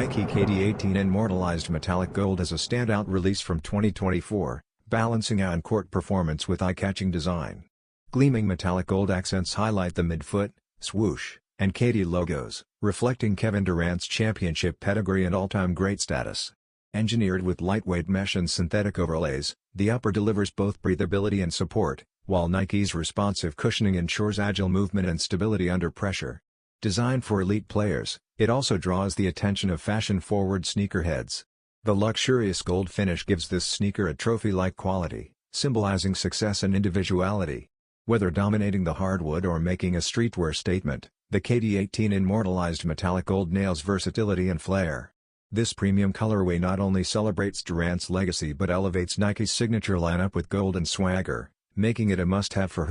Nike KD18 Immortalized Metallic Gold is a standout release from 2024, balancing on-court performance with eye-catching design. Gleaming metallic gold accents highlight the midfoot, swoosh, and KD logos, reflecting Kevin Durant's championship pedigree and all-time great status. Engineered with lightweight mesh and synthetic overlays, the upper delivers both breathability and support, while Nike's responsive cushioning ensures agile movement and stability under pressure. Designed for elite players, it also draws the attention of fashion-forward sneakerheads. The luxurious gold finish gives this sneaker a trophy-like quality, symbolizing success and individuality. Whether dominating the hardwood or making a streetwear statement, the KD18 Immortalized Metallic Gold nails versatility and flair. This premium colorway not only celebrates Durant's legacy but elevates Nike's signature lineup with gold and swagger, making it a must-have for